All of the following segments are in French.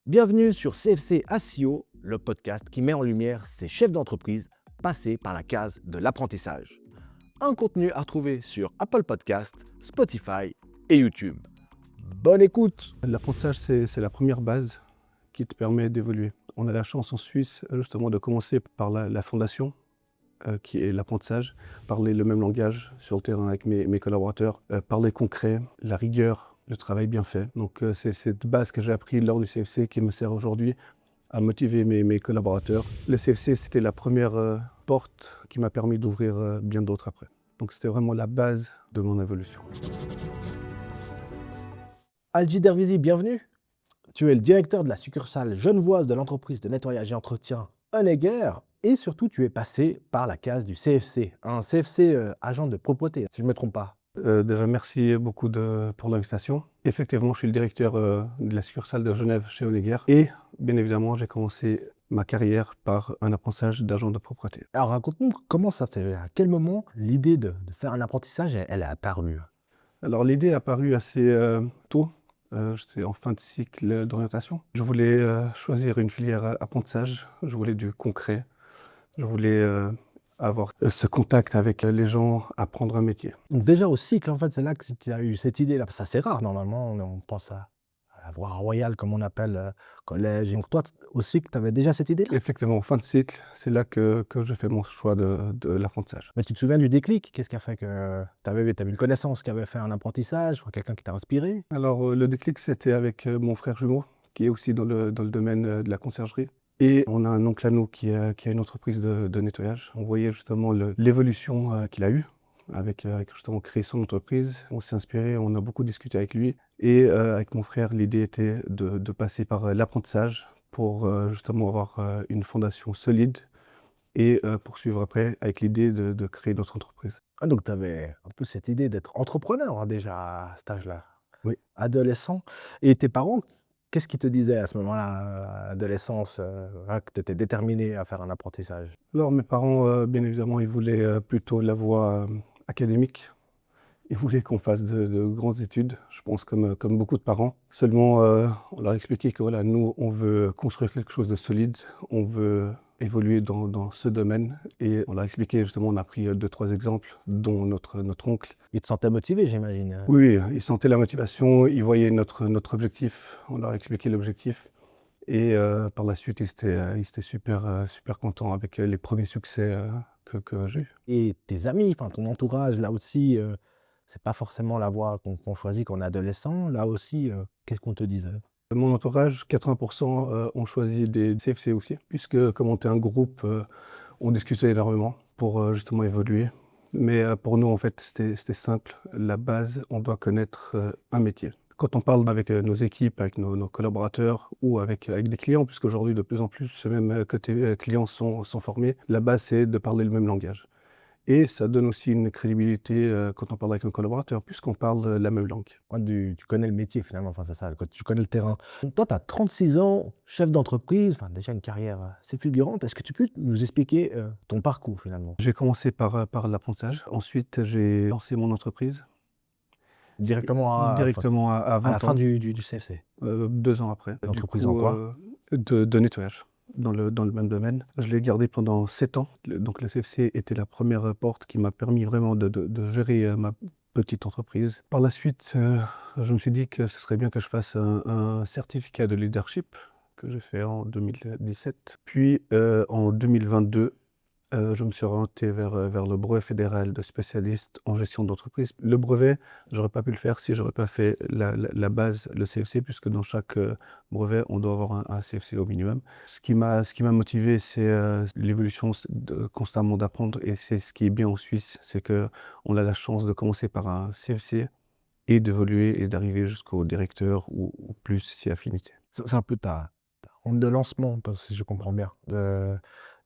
Bienvenue sur CFC SEO, le podcast qui met en lumière ces chefs d'entreprise passés par la case de l'apprentissage. Un contenu à retrouver sur Apple Podcasts, Spotify et YouTube. Bonne écoute! L'apprentissage, c'est la première base qui te permet d'évoluer. On a la chance en Suisse justement de commencer par la fondation, qui est l'apprentissage, parler le même langage sur le terrain avec mes collaborateurs, parler concret, la rigueur, le travail bien fait. Donc c'est cette base que j'ai appris lors du CFC qui me sert aujourd'hui à motiver mes collaborateurs. Le CFC, c'était la première porte qui m'a permis d'ouvrir bien d'autres après. Donc c'était vraiment la base de mon évolution. Alji Dervizi, bienvenue. Tu es le directeur de la succursale genevoise de l'entreprise de nettoyage et entretien Honegger et surtout tu es passé par la case du CFC, un CFC agent de propreté, si je ne me trompe pas. Déjà, merci beaucoup pour l'invitation. Effectivement, je suis le directeur de la succursale de Genève chez Honegger. Et bien évidemment, j'ai commencé ma carrière par un apprentissage d'agent de propreté. Alors raconte-nous comment ça s'est fait, à quel moment l'idée de faire un apprentissage, elle est apparue? Alors, l'idée est apparue assez tôt. J'étais en fin de cycle d'orientation. Je voulais choisir une filière apprentissage. Je voulais du concret. Je voulais avoir ce contact avec les gens, apprendre un métier. Donc déjà au cycle, en fait, c'est là que tu as eu cette idée-là. Parce que ça, c'est rare, normalement, on pense à la voie royale, comme on appelle, collège. Donc toi, au cycle, tu avais déjà cette idée-là? Effectivement, en fin de cycle, c'est là que je fais mon choix de l'apprentissage. Mais tu te souviens du déclic? Qu'est-ce qui a fait que tu avais une connaissance qui avait fait un apprentissage, quelqu'un qui t'a inspiré? Alors, le déclic, c'était avec mon frère jumeau, qui est aussi dans le domaine de la conciergerie. Et on a un oncle à nous qui a une entreprise de nettoyage. On voyait justement l'évolution qu'il a eue avec justement créer son entreprise. On s'est inspiré, on a beaucoup discuté avec lui. Et avec mon frère, l'idée était de passer par l'apprentissage pour justement avoir une fondation solide et poursuivre après avec l'idée de créer notre entreprise. Ah, donc tu avais un peu cette idée d'être entrepreneur, hein, déjà à cet âge-là, Oui. adolescent. Et tes parents, qu'est-ce qu'ils te disaient à ce moment-là, adolescence, que tu étais déterminé à faire un apprentissage? Alors mes parents, bien évidemment, ils voulaient plutôt la voie académique. Ils voulaient qu'on fasse de grandes études, je pense comme beaucoup de parents. Seulement, on leur a expliqué que voilà, nous, on veut construire quelque chose de solide, on veut évoluer dans ce domaine. Et on leur a expliqué, justement, on a pris 2-3 exemples, dont notre oncle. Ils te sentaient motivé, j'imagine, hein? Oui, oui, ils sentaient la motivation, ils voyaient notre objectif, on leur a expliqué l'objectif. Et par la suite, ils étaient super contents avec les premiers succès que j'ai eus. Et tes amis, enfin ton entourage, là aussi, c'est pas forcément la voie qu'on choisit quand on est adolescent. Là aussi, qu'est-ce qu'on te disait? Mon entourage, 80% ont choisi des CFC aussi, puisque comme on était un groupe, on discutait énormément pour justement évoluer. Mais pour nous, en fait, c'était simple. La base, on doit connaître un métier. Quand on parle avec nos équipes, avec nos collaborateurs ou avec des clients, puisqu'aujourd'hui, de plus en plus, même côté clients sont formés, la base, c'est de parler le même langage. Et ça donne aussi une crédibilité quand on parle avec nos collaborateurs, puisqu'on parle la même langue. Ouais, tu connais le métier finalement, enfin c'est ça, tu connais le terrain. Donc toi, tu as 36 ans, chef d'entreprise, enfin déjà une carrière assez fulgurante. Est-ce que tu peux nous expliquer ton parcours finalement? J'ai commencé par l'apprentissage. Ensuite, j'ai lancé mon entreprise. Directement enfin, Directement à à la 20 fin ans, du CFC. 2 ans après. Du L'entreprise en coup, quoi? de nettoyage dans le même domaine. Je l'ai gardé pendant 7 ans. Donc le CFC était la première porte qui m'a permis vraiment de gérer ma petite entreprise. Par la suite, je me suis dit que ce serait bien que je fasse un certificat de leadership que j'ai fait en 2017. Puis en 2022, je me suis orienté vers le brevet fédéral de spécialiste en gestion d'entreprise. Le brevet, j'aurais pas pu le faire si j'aurais pas fait la base, le CFC, puisque dans chaque brevet, on doit avoir un CFC au minimum. Ce qui m'a motivé, c'est l'évolution constamment d'apprendre, et c'est ce qui est bien en Suisse, c'est qu'on a la chance de commencer par un CFC et d'évoluer et d'arriver jusqu'au directeur ou plus si affinité. C'est un peu ta rampe de lancement, si je comprends bien.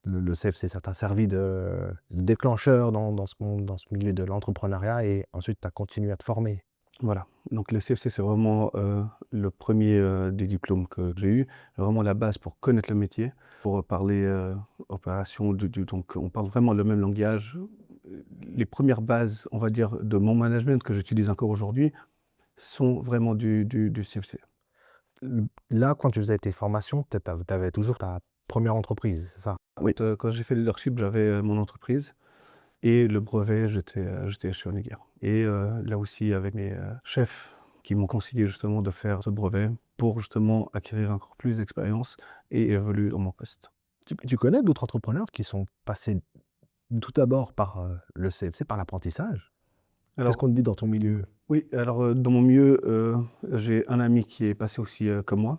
Le CFC, ça t'a servi de déclencheur dans ce monde, dans ce milieu de l'entrepreneuriat et ensuite tu as continué à te former. Voilà, donc le CFC, c'est vraiment le premier des diplômes que j'ai eu, vraiment la base pour connaître le métier, pour parler opération, donc on parle vraiment le même langage. Les premières bases, on va dire, de mon management que j'utilise encore aujourd'hui sont vraiment du CFC. Là, quand tu faisais tes formations, tu avais toujours ta première entreprise, c'est ça? Oui, quand j'ai fait le leadership, j'avais mon entreprise et le brevet, j'étais chez Honegger. Et là aussi, avec mes chefs qui m'ont conseillé justement de faire ce brevet pour justement acquérir encore plus d'expérience et évoluer dans mon poste. Tu connais d'autres entrepreneurs qui sont passés tout d'abord par le CFC, par l'apprentissage? Qu'est-ce Alors, qu'on te dit dans ton milieu? oui, alors dans mon milieu, j'ai un ami qui est passé aussi comme moi,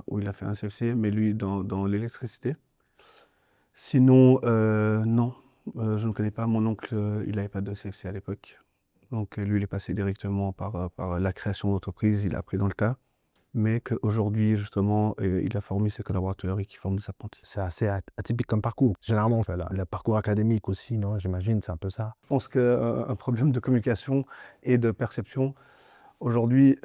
où il a fait un CFC, mais lui dans l'électricité. Sinon, non, je ne connais pas. Mon oncle, il n'avait pas de CFC à l'époque. Donc, lui, il est passé directement par la création d'entreprise, il a appris dans le tas. Mais qu'aujourd'hui, justement, il a formé ses collaborateurs et qui forme des apprentis. C'est assez atypique comme parcours. Généralement, enfin, le parcours académique aussi, non? J'imagine, c'est un peu ça. Je pense qu'un problème de communication et de perception, aujourd'hui,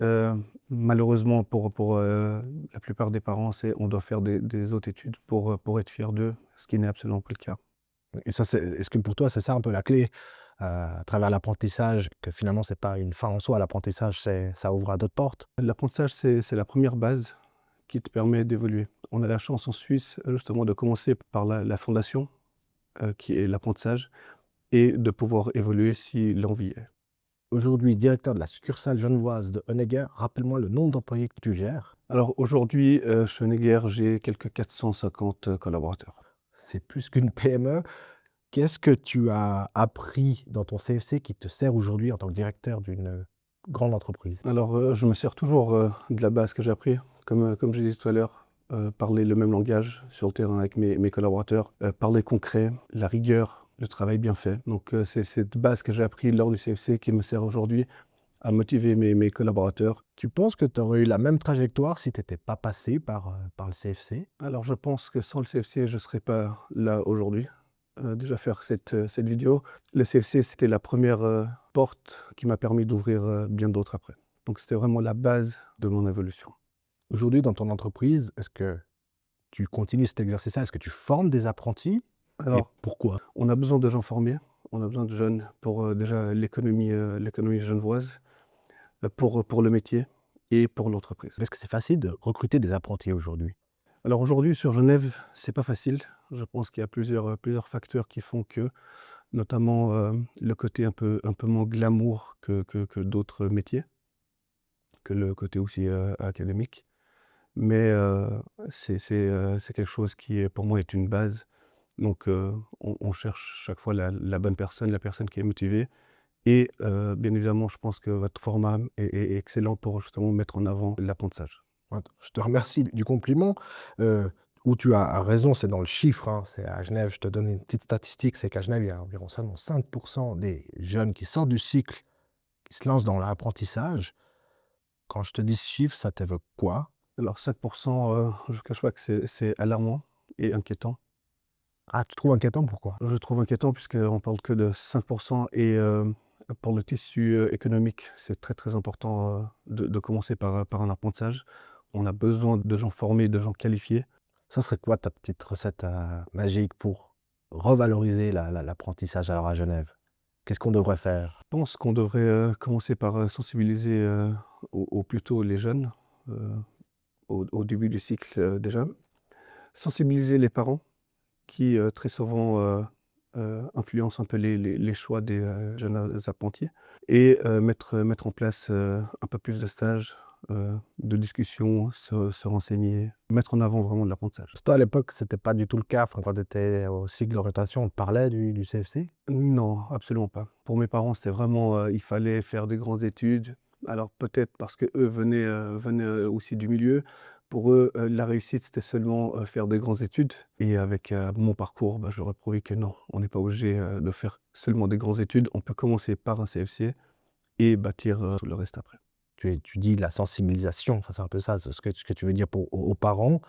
malheureusement pour la plupart des parents, c'est on doit faire des autres études pour être fier d'eux, ce qui n'est absolument pas le cas. Et ça, est-ce que pour toi, c'est ça un peu la clé, à travers l'apprentissage, que finalement, c'est pas une fin en soi, l'apprentissage, ça ouvre à d'autres portes? L'apprentissage, c'est la première base qui te permet d'évoluer. On a la chance en Suisse, justement, de commencer par la fondation, qui est l'apprentissage, et de pouvoir évoluer si l'envie est. Aujourd'hui, directeur de la succursale genevoise de Honegger, rappelle-moi le nombre d'employés que tu gères. Alors aujourd'hui, chez Honegger, j'ai quelques 450 collaborateurs. C'est plus qu'une PME. Qu'est-ce que tu as appris dans ton CFC qui te sert aujourd'hui en tant que directeur d'une grande entreprise? Alors, je me sers toujours de la base que j'ai appris. Comme j'ai dit tout à l'heure, parler le même langage sur le terrain avec mes collaborateurs, parler concret, la rigueur, le travail bien fait. Donc, c'est cette base que j'ai appris lors du CFC qui me sert aujourd'hui à motiver mes collaborateurs. Tu penses que tu aurais eu la même trajectoire si tu n'étais pas passé par le CFC? Alors, je pense que sans le CFC, je ne serais pas là aujourd'hui. Déjà faire cette vidéo. Le CFC, c'était la première porte qui m'a permis d'ouvrir bien d'autres après. Donc, c'était vraiment la base de mon évolution. Aujourd'hui, dans ton entreprise, est-ce que tu continues cet exercice-là? Est-ce que tu formes des apprentis? Et Alors, pourquoi? on a besoin de gens formés, on a besoin de jeunes pour déjà l'économie genevoise, pour le métier et pour l'entreprise. Est-ce que c'est facile de recruter des apprentis aujourd'hui? Alors aujourd'hui, sur Genève, c'est pas facile. Je pense qu'il y a plusieurs facteurs qui font que, notamment le côté un peu moins glamour que d'autres métiers, que le côté aussi académique. Mais c'est quelque chose qui, pour moi, est une base. Donc, on cherche chaque fois la bonne personne, la personne qui est motivée. Et bien évidemment, je pense que votre format est excellent pour justement mettre en avant l'apprentissage. Attends, je te remercie du compliment. Où tu as raison, c'est dans le chiffre, hein. C'est à Genève, je te donne une petite statistique, c'est qu'à Genève, il y a environ seulement 5% des jeunes qui sortent du cycle, qui se lancent dans l'apprentissage. Quand je te dis ce chiffre, ça t'évoque quoi? Alors 5%, je ne cache pas que c'est alarmant et inquiétant. Ah, tu trouves inquiétant, pourquoi? Je trouve inquiétant puisqu'on parle que de 5% et pour le tissu économique, c'est très très important de commencer par un apprentissage. On a besoin de gens formés, de gens qualifiés. Ça serait quoi ta petite recette magique pour revaloriser l'apprentissage alors à Genève? Qu'est-ce qu'on devrait faire? Je pense qu'on devrait commencer par sensibiliser au plus tôt les jeunes, au début du cycle déjà. Sensibiliser les parents qui très souvent influencent un peu les choix des jeunes apprentis et mettre en place un peu plus de stages, de discussions, se renseigner, mettre en avant vraiment de l'apprentissage. Toi, à l'époque, c'était pas du tout le cas. Enfin, quand tu étais au cycle d'orientation, on te parlait du CFC? Non, absolument pas. Pour mes parents, c'était vraiment, il fallait faire des grandes études. Alors peut-être parce qu'eux venaient aussi du milieu. Pour eux, la réussite, c'était seulement faire des grandes études. Et avec mon parcours, bah, je leur ai prouvé que non, on n'est pas obligé de faire seulement des grandes études. On peut commencer par un CFC et bâtir tout le reste après. Tu dis la sensibilisation, enfin, c'est un peu ça, c'est ce que tu veux dire aux parents.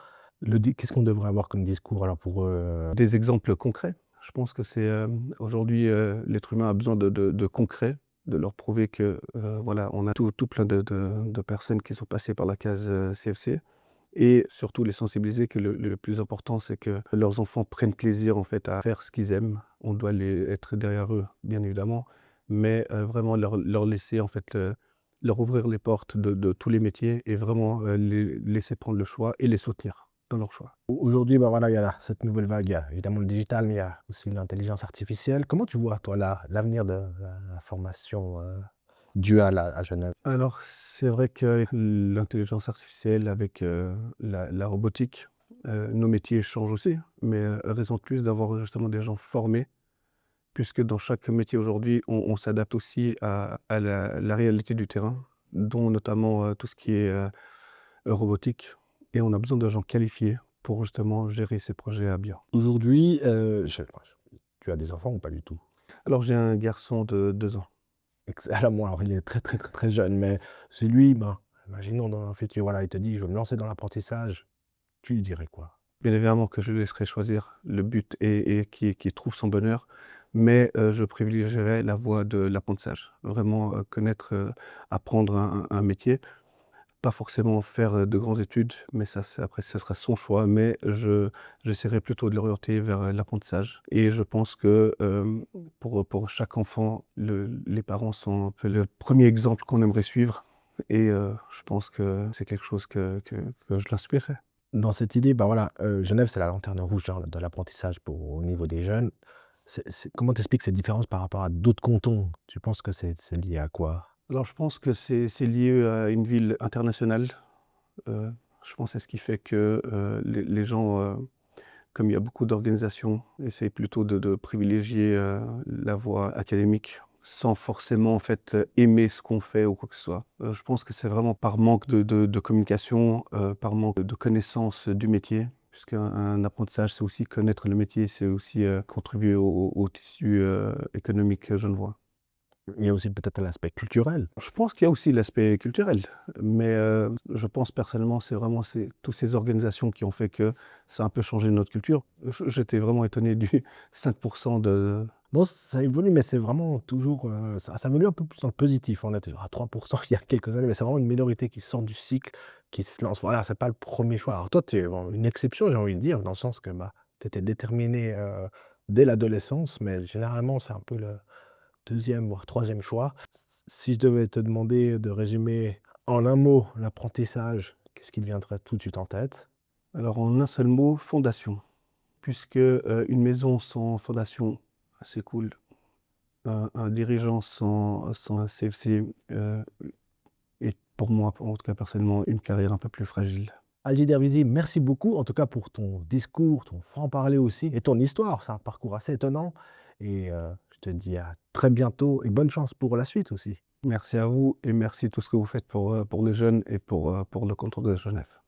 Qu'est-ce qu'on devrait avoir comme discours alors pour eux? Des exemples concrets. Je pense que c'est aujourd'hui, l'être humain a besoin de concret, de leur prouver que voilà, on a tout plein de personnes qui sont passées par la case CFC et surtout les sensibiliser que le plus important, c'est que leurs enfants prennent plaisir en fait à faire ce qu'ils aiment. On doit être derrière eux, bien évidemment, mais vraiment leur laisser en fait leur ouvrir les portes de tous les métiers et vraiment les laisser prendre le choix et les soutenir dans leur choix. Aujourd'hui, bah voilà, il y a cette nouvelle vague. Il y a évidemment le digital, mais il y a aussi l'intelligence artificielle. Comment tu vois, toi, l'avenir de la formation duale à Genève? Alors, c'est vrai que l'intelligence artificielle avec la robotique, nos métiers changent aussi, mais raison de plus d'avoir justement des gens formés, puisque dans chaque métier aujourd'hui, on s'adapte aussi à la réalité du terrain, dont notamment tout ce qui est robotique, et on a besoin de gens qualifiés pour justement gérer ces projets à bien. Aujourd'hui, tu as des enfants ou pas du tout? Alors, j'ai un garçon de 2 ans. Moi, alors il est très, très, très, très jeune, mais c'est lui, ben, imaginons dans un futur, voilà, il te dit: «Je veux me lancer dans l'apprentissage», tu lui dirais quoi? Bien évidemment que je le laisserai choisir, le but est qu'il trouve son bonheur, mais je privilégierai la voie de l'apprentissage. Vraiment, connaître, apprendre un métier, pas forcément faire, de grandes études, mais ça c'est après ce sera son choix, mais j'essaierai plutôt de l'orienter vers, l'apprentissage et je pense que, pour chaque enfant, les parents sont un peu le premier exemple qu'on aimerait suivre et je pense que c'est quelque chose que je l'inspirerai. Dans cette idée, bah, voilà, Genève, c'est la lanterne rouge, hein, de l'apprentissage au niveau des jeunes. Comment t'expliques cette différence par rapport à d'autres cantons? Tu penses que c'est lié à quoi? Alors je pense que c'est lié à une ville internationale. Heu, je pense que c'est ce qui fait que, les gens, comme il y a beaucoup d'organisations, essayent plutôt de privilégier, la voie académique sans forcément en fait, aimer ce qu'on fait ou quoi que ce soit. Je pense que c'est vraiment par manque de communication, par manque de connaissance du métier, puisqu'un apprentissage, c'est aussi connaître le métier, c'est aussi, contribuer au tissu, économique genevois. Il y a aussi peut-être l'aspect culturel. Je pense qu'il y a aussi l'aspect culturel, mais je pense personnellement, c'est toutes ces organisations qui ont fait que ça a un peu changé notre culture. J'étais vraiment étonné du 5 de Bon, ça évolue, mais c'est vraiment toujours, ça évolue un peu plus dans le positif. On était à 3 il y a quelques années, mais c'est vraiment une minorité qui sort du cycle, qui se lance. Voilà, c'est pas le premier choix. Alors toi, tu es bon, une exception, j'ai envie de dire, dans le sens que, bah, tu étais déterminé, dès l'adolescence, mais généralement, c'est un peu le deuxième voire troisième choix. Si je devais te demander de résumer en un mot l'apprentissage, qu'est-ce qui te viendrait tout de suite en tête? alors en un seul mot, fondation. Puisque, une maison sans fondation, c'est cool. Un dirigeant sans un CFC, est pour moi, en tout cas personnellement, une carrière un peu plus fragile. Algis Dervizi, merci beaucoup, en tout cas pour ton discours, ton franc-parler aussi et ton histoire. C'est un parcours assez étonnant et je te dis à très bientôt et bonne chance pour la suite aussi. Merci à vous et merci tout ce que vous faites pour les jeunes et pour le canton de Genève.